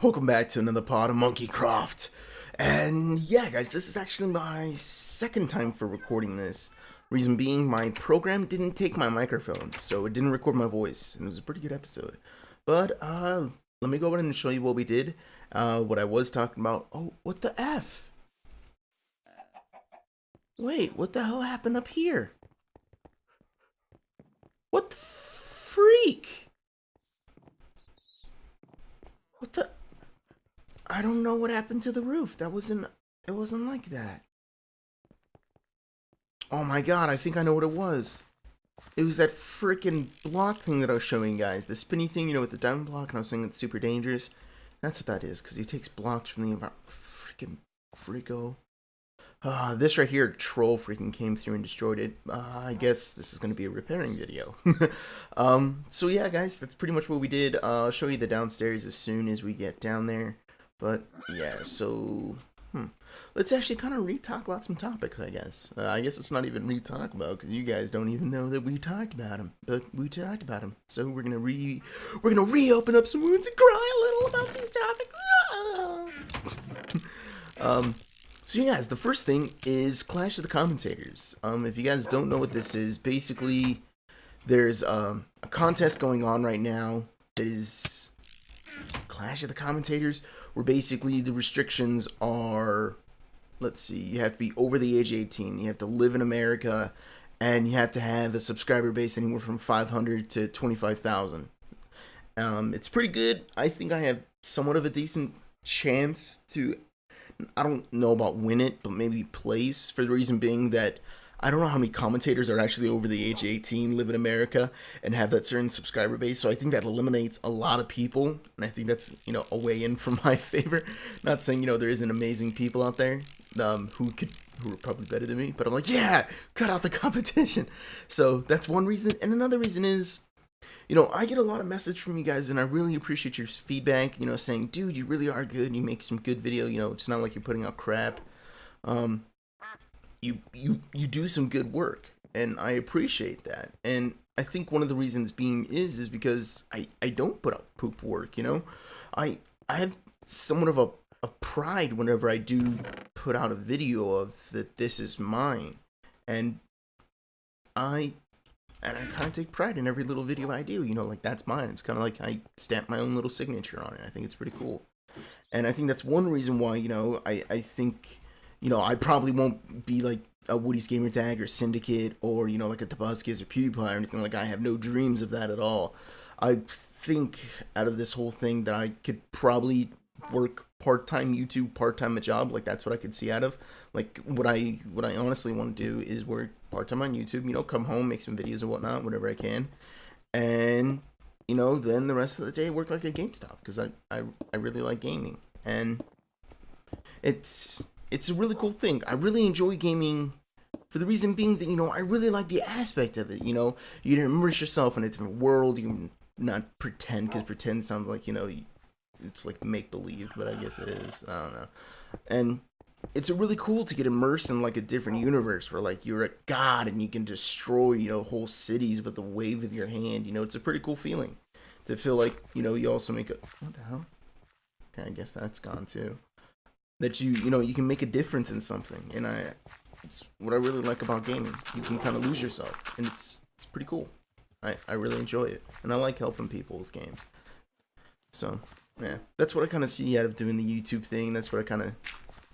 Welcome back to another part of MonkeyCraft. And yeah, guys, this is actually my second time for recording this. Reason being, my program didn't take my microphone, so it didn't record my voice, and it was a pretty good episode. But, let me go ahead and show you what we did, what I was talking about. Oh, what the F? Wait, what the hell happened up here? What the freak? What the... I don't know what happened to the roof. It wasn't like that. Oh my god, I think I know what it was. It was that freaking block thing that I was showing you guys. The spinny thing, you know, with the diamond block, and I was saying it's super dangerous. That's what that is, because he takes blocks from the environment. Freaking freako. This right here, troll freaking came through and destroyed it. I guess this is going to be a repairing video. So yeah, guys, that's pretty much what we did. I'll show you the downstairs as soon as we get down there. But yeah, so let's actually kind of re-talk about some topics, I guess. I guess it's not even re-talk about because you guys don't even know that we talked about them, but we talked about them. So we're gonna reopen up some wounds and cry a little about these topics. So you guys, the first thing is Clash of the Commentators. If you guys don't know what this is, basically there's a contest going on right now that is Clash of the Commentators, where basically the restrictions are, let's see, you have to be over the age of 18, you have to live in America, and you have to have a subscriber base anywhere from 500 to 25,000. It's pretty good. I think I have somewhat of a decent chance to, I don't know about win it, but maybe place, for the reason being that I don't know how many commentators are actually over the age of 18, live in America, and have that certain subscriber base. So I think that eliminates a lot of people, and I think that's, you know, a way in for my favor. Not saying, you know, there isn't amazing people out there who are probably better than me, but I'm like, yeah, cut out the competition. So that's one reason, and another reason is, you know, I get a lot of message from you guys, and I really appreciate your feedback. You know, saying, dude, you really are good. You make some good video. You know, it's not like you're putting out crap. You do some good work, and I appreciate that. And I think one of the reasons being is because I don't put out poop work, you know. I have somewhat of a pride whenever I do put out a video of that this is mine, and I kind of take pride in every little video I do, you know, like that's mine. It's kind of like I stamp my own little signature on it. I think it's pretty cool. And I think that's one reason why, you know, I think, you know, I probably won't be like a Woody's Gamer Tag or Syndicate or, you know, like a Tabascus or PewDiePie or anything. Like, I have no dreams of that at all. I think out of this whole thing that I could probably work part-time YouTube, part-time a job. Like, that's what I could see out of. Like, what I honestly want to do is work part-time on YouTube, you know, come home, make some videos and whatnot, whatever I can. And, you know, then the rest of the day work like a GameStop, because I really like gaming. And it's a really cool thing. I really enjoy gaming for the reason being that, you know, I really like the aspect of it. You know, you can immerse yourself in a different world. You can not pretend, because pretend sounds like, you know, it's like make-believe, but I guess it is. I don't know. And it's really cool to get immersed in like a different universe where like you're a god and you can destroy, you know, whole cities with the wave of your hand. You know, it's a pretty cool feeling to feel like, you know, you also make a, what the hell? Okay, I guess that's gone too. That you know, you can make a difference in something, and it's what I really like about gaming. You can kind of lose yourself, and it's pretty cool. I really enjoy it, and I like helping people with games. So yeah, that's what I kind of see out of doing the YouTube thing. That's what I kind of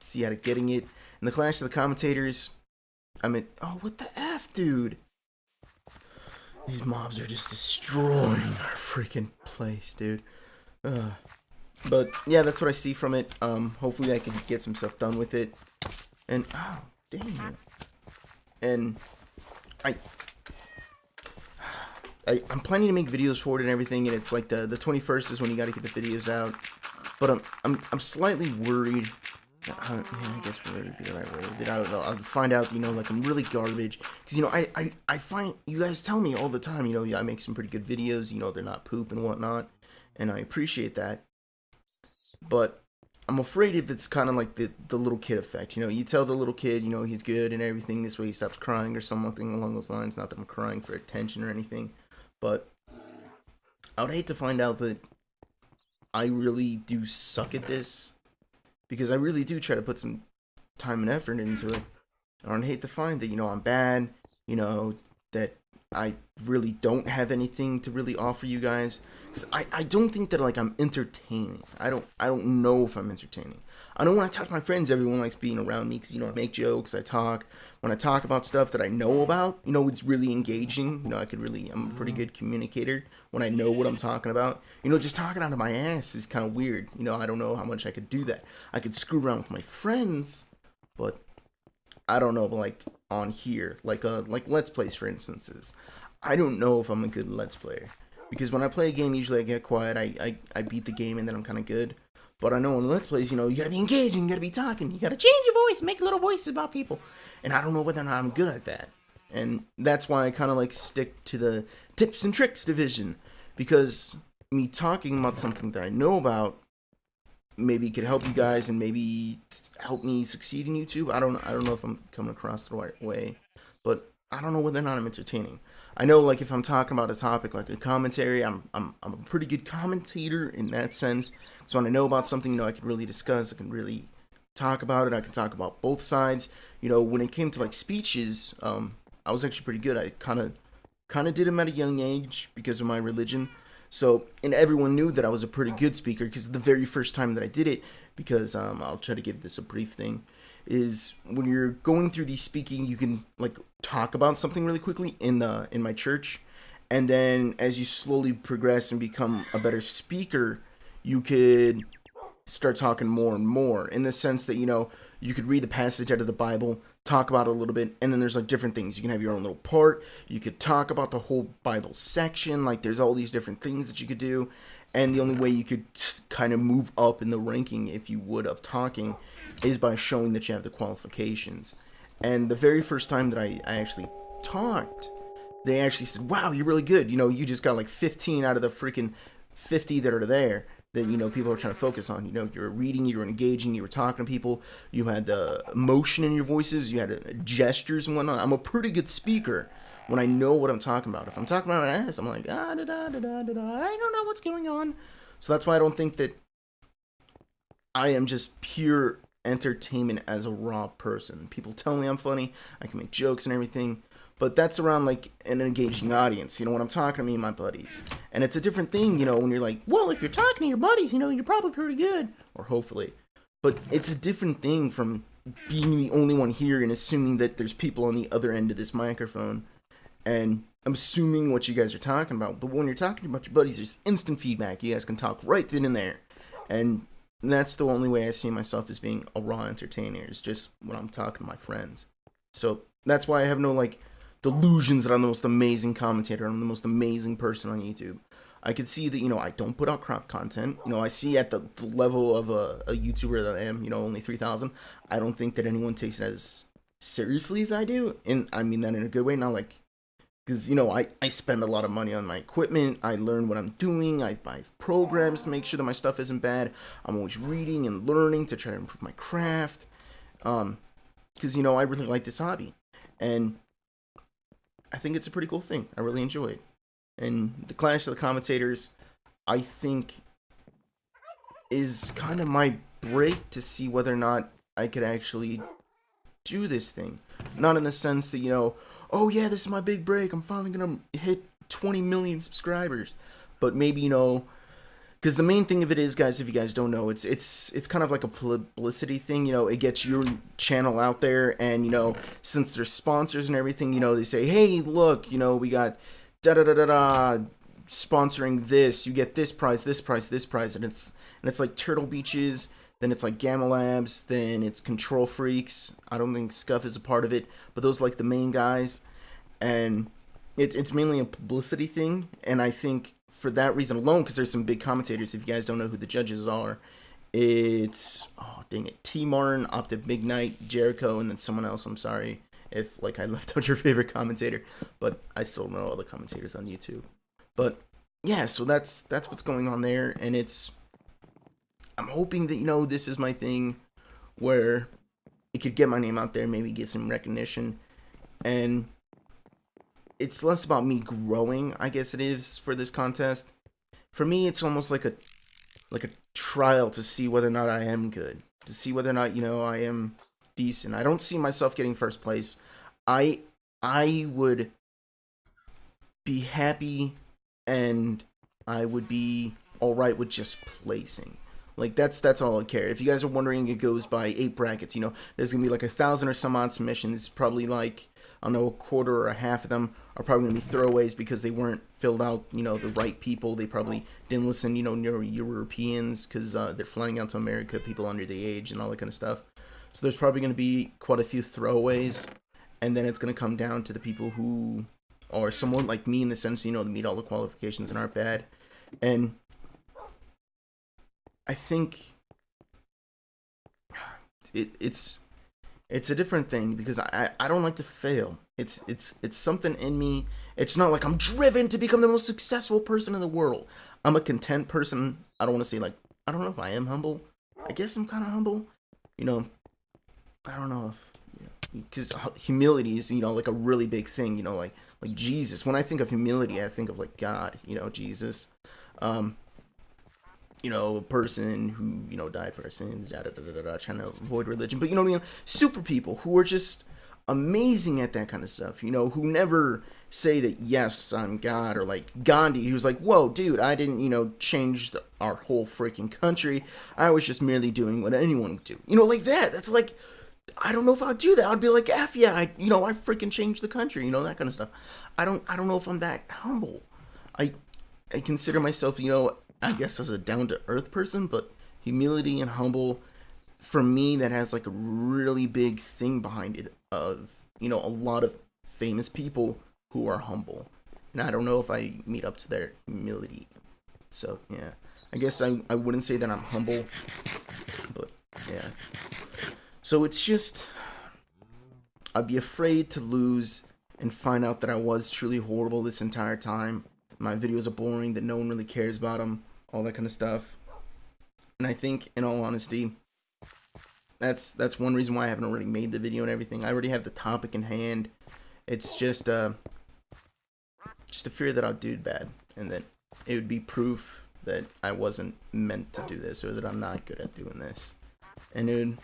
see out of getting it. And the Clash of the Commentators, I mean, oh, what the F, dude? These mobs are just destroying our freaking place, dude. But yeah, that's what I see from it. Hopefully I can get some stuff done with it. And oh, dang it. And I'm planning to make videos for it and everything, and it's like the 21st is when you got to get the videos out. But I'm slightly worried. Yeah, I guess worried would be the right word. That I'll find out, you know, like I'm really garbage. Because, you know, I find you guys tell me all the time, you know, I make some pretty good videos. You know, they're not poop and whatnot, and I appreciate that. But I'm afraid if it's kind of like the little kid effect. You know, you tell the little kid, you know, he's good and everything, this way he stops crying or something along those lines. Not that I'm crying for attention or anything, but I would hate to find out that I really do suck at this, because I really do try to put some time and effort into it. I don't hate to find that, I'm bad, that I really don't have anything to really offer you guys. 'Cause I don't think that, like, I'm entertaining. I don't know if I'm entertaining. I know when I talk to my friends, everyone likes being around me because, I make jokes, I talk. When I talk about stuff that I know about, it's really engaging. I'm a pretty good communicator when I know what I'm talking about. Just talking out of my ass is kind of weird. I don't know how much I could do that. I could screw around with my friends, but I don't know, but like on here, like Let's Plays, for instances, I don't know if I'm a good Let's Player. Because when I play a game, usually I get quiet, I beat the game, and then I'm kind of good. But I know in Let's Plays, you gotta be engaging, you gotta be talking, you gotta change your voice, make little voices about people. And I don't know whether or not I'm good at that. And that's why I kind of like stick to the tips and tricks division. Because me talking about something that I know about maybe could help you guys and maybe help me succeed in YouTube. I don't know if I'm coming across the right way. But I don't know whether or not I'm entertaining. I know, like, if I'm talking about a topic like a commentary, I'm a pretty good commentator in that sense. So when I know about something, I can really discuss, I can really talk about it, I can talk about both sides. When it came to, like, speeches, I was actually pretty good. I kind of did them at a young age because of my religion. So, and everyone knew that I was a pretty good speaker because the very first time that I did it, because I'll try to give this a brief thing, is when you're going through these speaking, you can, like, talk about something really quickly in my church, and then as you slowly progress and become a better speaker, you could start talking more and more, in the sense that, you could read the passage out of the Bible, talk about it a little bit, and then there's, like, different things. You can have your own little part, you could talk about the whole Bible section, like, there's all these different things that you could do, and the only way you could kind of move up in the ranking, if you would, of talking, is by showing that you have the qualifications. And the very first time that I actually talked, they actually said, wow, you're really good. You just got like 15 out of the freaking 50 that are there that, people are trying to focus on. You were reading, you were engaging, you were talking to people, you had the emotion in your voices, you had gestures and whatnot. I'm a pretty good speaker when I know what I'm talking about. If I'm talking about an ass, I'm like, I don't know what's going on. So that's why I don't think that I am just pure entertainment as a raw person. People tell me I'm funny, I can make jokes and everything, but that's around like an engaging audience, when I'm talking to me and my buddies. And it's a different thing, when you're like, well, if you're talking to your buddies, you're probably pretty good, or hopefully. But it's a different thing from being the only one here and assuming that there's people on the other end of this microphone, and I'm assuming what you guys are talking about. But when you're talking about your buddies, there's instant feedback. You guys can talk right then and there. And that's the only way I see myself as being a raw entertainer, is just when I'm talking to my friends. So that's why I have no, like, delusions that I'm the most amazing commentator, I'm the most amazing person on YouTube. I can see that, I don't put out crap content. I see at the level of a YouTuber that I am, only 3,000. I don't think that anyone takes it as seriously as I do. And I mean that in a good way, not like, because, I spend a lot of money on my equipment. I learn what I'm doing. I buy programs to make sure that my stuff isn't bad. I'm always reading and learning to try to improve my craft. Because, I really like this hobby. And I think it's a pretty cool thing. I really enjoy it. And the Clash of the Commentators, I think, is kind of my break to see whether or not I could actually do this thing. Not in the sense that, oh yeah, this is my big break, I'm finally gonna hit 20 million subscribers. But maybe, because the main thing of it is, guys, if you guys don't know, it's kind of like a publicity thing. It gets your channel out there, and since there's sponsors and everything, they say, hey, look, we got da-da-da-da-da sponsoring this, you get this prize, this prize, this prize, and it's like Turtle Beaches, then it's like Gamma Labs, then it's Control Freaks. I don't think Scuff is a part of it, but those are like the main guys, and it's mainly a publicity thing. And I think for that reason alone, because there's some big commentators, if you guys don't know who the judges are, it's, oh dang it, T Martin, Optic Midnight, Jericho, and then someone else. I'm sorry if, like, I left out your favorite commentator, but I still know all the commentators on YouTube. But yeah, so that's what's going on there, and I'm hoping that, this is my thing where it could get my name out there, maybe get some recognition. And it's less about me growing, I guess it is, for this contest. For me, it's almost like like a trial to see whether or not I am good, to see whether or not, you know, I am decent. I don't see myself getting first place. I would be happy, and I would be all right with just placing. Like that's all I care. If you guys are wondering, it goes by 8 brackets. You know, there's gonna be like 1,000 or some odd submissions. Probably like, I don't know, a quarter or a half of them are probably gonna be throwaways because they weren't filled out. You know, the right people. They probably didn't listen. You know, near Europeans because they're flying out to America, people under the age and all that kind of stuff. So there's probably gonna be quite a few throwaways, and then it's gonna come down to the people who are somewhat like me in the sense, you know, they meet all the qualifications and aren't bad. And I think it's a different thing because I don't like to fail. It's something in me. It's not like I'm driven to become the most successful person in the world. I'm a content person. I don't want to say like, I don't know if I am humble. I guess I'm kind of humble. You know, I don't know if, you know, because humility is, you know, like a really big thing. You know, like Jesus. When I think of humility, I think of like God. You know, Jesus. You know, a person who, you know, died for our sins, trying to avoid religion. But, you know what I mean? Super people who are just amazing at that kind of stuff, you know, who never say that, yes, I'm God, or like Gandhi, who's like, whoa, dude, I didn't, you know, change our whole freaking country. I was just merely doing what anyone would do. You know, like that. That's like, I don't know if I'd do that. I'd be like, F yeah, I freaking changed the country, you know, that kind of stuff. I don't know if I'm that humble. I consider myself, you know, I guess as a down-to-earth person, but humility and humble, for me, that has like a really big thing behind it of, you know, a lot of famous people who are humble. And I don't know if I meet up to their humility. So, yeah. I guess I wouldn't say that I'm humble, but, yeah. So it's just, I'd be afraid to lose and find out that I was truly horrible this entire time. My videos are boring, that no one really cares about them, all that kind of stuff. And I think, in all honesty, that's one reason why I haven't already made the video and everything. I already have the topic in hand. It's just a fear that I'll do bad, and that it would be proof that I wasn't meant to do this, or that I'm not good at doing this. And it'd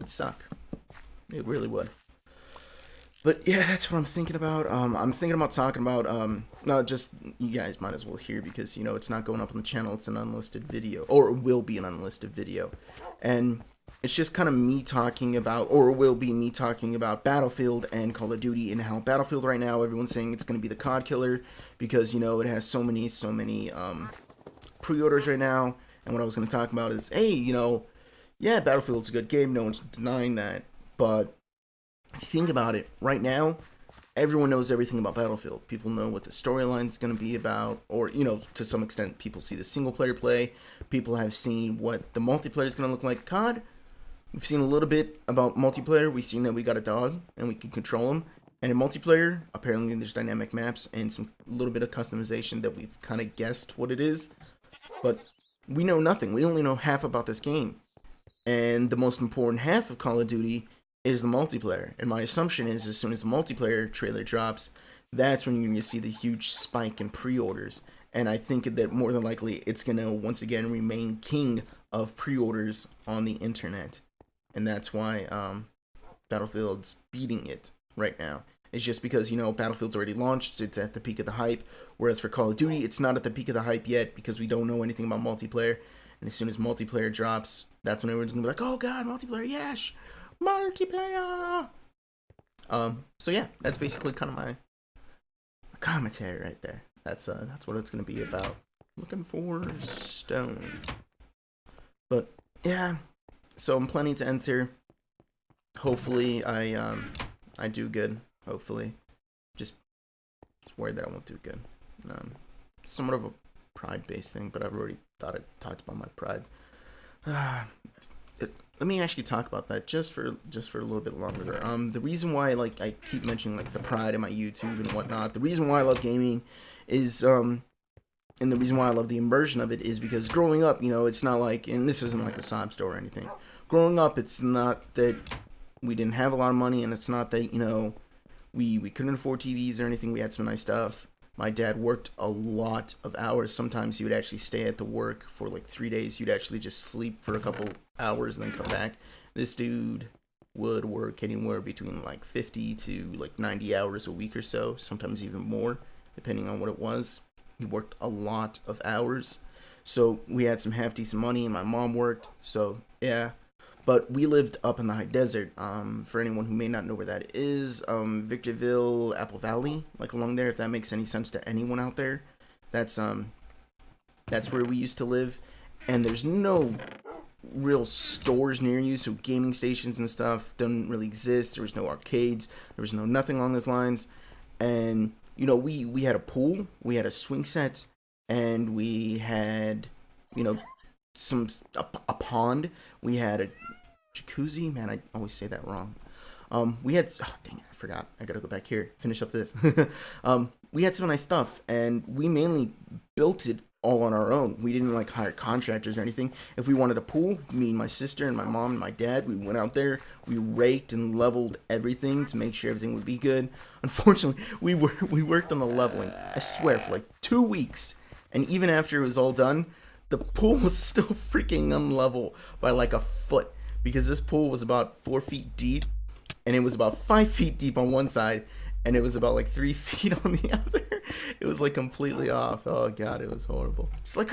suck. It really would. But yeah, that's what I'm thinking about. I'm thinking about talking about, not just, you guys might as well hear, because, you know, it's not going up on the channel, it's an unlisted video, or it will be an unlisted video. And it's just kind of me talking about, or it will be me talking about Battlefield and Call of Duty, and how Battlefield right now, everyone's saying it's going to be the COD killer, because, you know, it has so many, pre-orders right now. And what I was going to talk about is, hey, you know, yeah, Battlefield's a good game, no one's denying that, but if you think about it, right now, everyone knows everything about Battlefield. People know what the storyline is going to be about, or, you know, to some extent, people see the single-player play. People have seen what the multiplayer is going to look like. COD, we've seen a little bit about multiplayer. We've seen that we got a dog, and we can control him. And in multiplayer, apparently there's dynamic maps and some little bit of customization that we've kind of guessed what it is. But we know nothing. We only know half about this game. And the most important half of Call of Duty is the multiplayer. And my assumption is, as soon as the multiplayer trailer drops, that's when you're going to see the huge spike in pre-orders. And I think that more than likely it's going to once again remain king of pre-orders on the internet. And that's why Battlefield's beating it right now. It's just because, you know, Battlefield's already launched, it's at the peak of the hype, whereas for Call of Duty, it's not at the peak of the hype yet because we don't know anything about multiplayer. And as soon as multiplayer drops, that's when everyone's going to be like, oh god, multiplayer, yes! Multiplayer. So yeah, that's basically kind of my commentary right there. That's what it's gonna be about. Looking for stone. But yeah, so I'm planning to enter. Hopefully I do good. Hopefully, just worried that I won't do good. Somewhat of a pride-based thing, but I've already talked about my pride. Let me actually talk about that just for a little bit longer there. The reason why, like, I keep mentioning, like, the pride in my YouTube and whatnot, the reason why I love gaming is, and the reason why I love the immersion of it is because growing up, you know, it's not like, and this isn't like a sob story or anything. Growing up, it's not that we didn't have a lot of money, and it's not that, you know, we couldn't afford TVs or anything. We had some nice stuff, My dad worked a lot of hours. Sometimes he would actually stay at the work for like 3 days. He'd actually just sleep for a couple hours and then come back. This dude would work anywhere between like 50 to like 90 hours a week or so, sometimes even more, depending on what it was. He worked a lot of hours. So we had some half decent money, and my mom worked. So yeah, but we lived up in the high desert. For anyone who may not know where that is, Victorville, Apple Valley, like along there. If that makes any sense to anyone out there, that's where we used to live. And there's no real stores near you, so gaming stations and stuff don't really exist. There was no arcades. There was nothing along those lines. And you know, we had a pool, we had a swing set, and we had, you know, a pond. We had a jacuzzi. Man, I always say that wrong. We had, oh dang it, I forgot. I gotta go back here, finish up this. We had some nice stuff, and we mainly built it all on our own. We didn't like hire contractors or anything. If we wanted a pool, me and my sister and my mom and my dad, we went out there, we raked and leveled everything to make sure everything would be good. Unfortunately, we worked on the leveling, I swear, for like 2 weeks. And even after it was all done, the pool was still freaking unlevel by like a foot, because this pool was about 4 feet deep, and it was about 5 feet deep on one side, and it was about like 3 feet on the other. It was like completely off. Oh god, it was horrible. It's like,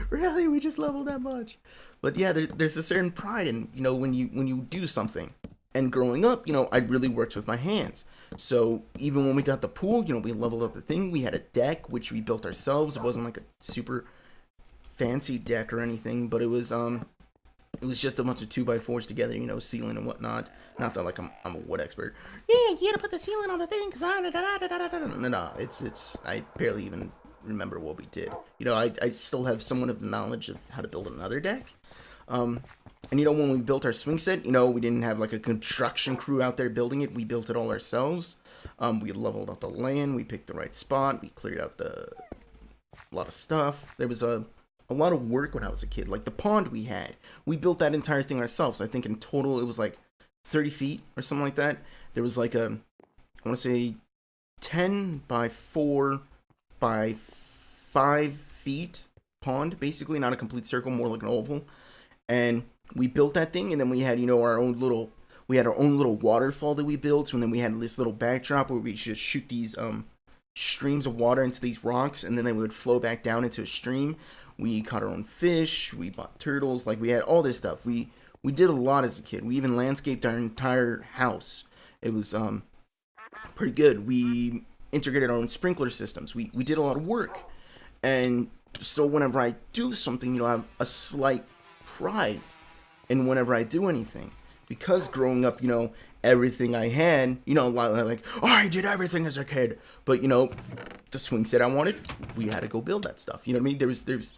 really? We just leveled that much? But yeah, there's a certain pride in, you know, when you do something. And growing up, you know, I really worked with my hands. So even when we got the pool, you know, we leveled up the thing. We had a deck which we built ourselves. It wasn't like a super fancy deck or anything, but it was just a bunch of 2x4s together, you know, ceiling and whatnot. Not that like I'm a wood expert. Yeah, you gotta put the ceiling on the thing, cause no, it's I barely even remember what we did. You know, I still have somewhat of the knowledge of how to build another deck. And you know, when we built our swing set, you know, we didn't have like a construction crew out there building it. We built it all ourselves. We leveled out the land. We picked the right spot. We cleared out a lot of stuff. There was a lot of work when I was a kid. Like the pond we built that entire thing ourselves. I think in total it was like 30 feet or something like that. There was like I want to say 10 by 4 by 5 feet pond, basically, not a complete circle, more like an oval. And we built that thing, and then we had, you know, our own little waterfall that we built, and then we had this little backdrop where we just shoot these streams of water into these rocks, and then they would flow back down into a stream. We caught our own fish, we bought turtles, like we had all this stuff. We did a lot as a kid. We even landscaped our entire house. It was pretty good. We integrated our own sprinkler systems. We did a lot of work. And so whenever I do something, you know, I have a slight pride in whenever I do anything. Because growing up, you know, everything I had, you know, like, oh, I did everything as a kid. But, you know, the swing set I wanted, we had to go build that stuff. You know what I mean? There's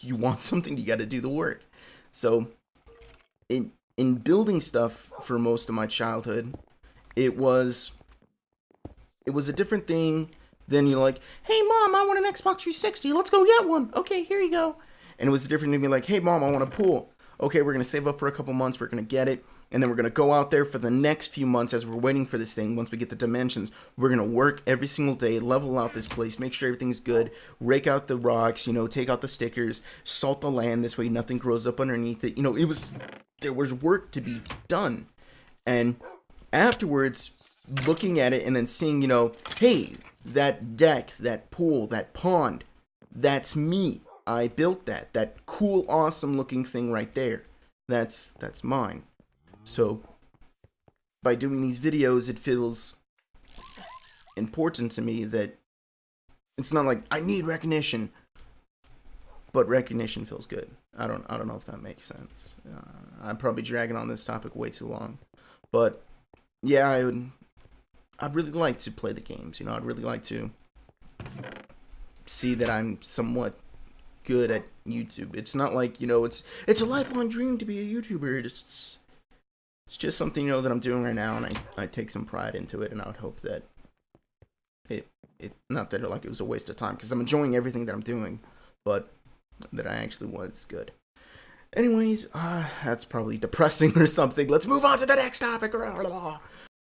you want something, you got to do the work. So in building stuff for most of my childhood, it was a different thing than, you know, like, hey mom, I want an Xbox 360, let's go get one. Okay, here you go. And it was different than being like, hey mom, I want a pool. Okay, we're gonna save up for a couple months, we're gonna get it, and then we're gonna go out there for the next few months as we're waiting for this thing. Once we get the dimensions, we're gonna work every single day, level out this place, make sure everything's good, rake out the rocks, you know, take out the stickers, salt the land, this way nothing grows up underneath it. You know, there was work to be done. And afterwards, looking at it and then seeing, you know, hey, that deck, that pool, that pond, that's me. I built that cool, awesome looking thing right there. That's mine. So by doing these videos, it feels important to me that it's not like I need recognition, but recognition feels good. I don't know if that makes sense. I'm probably dragging on this topic way too long, but yeah, I'd really like to play the games. You know, I'd really like to see that I'm somewhat good at YouTube. It's not like, you know, it's a lifelong dream to be a YouTuber. It's just something, you know, that I'm doing right now, and I take some pride into it, and I would hope that it not that like it was a waste of time, because I'm enjoying everything that I'm doing, but that I actually was good. Anyways, that's probably depressing or something. Let's move on to the next topic.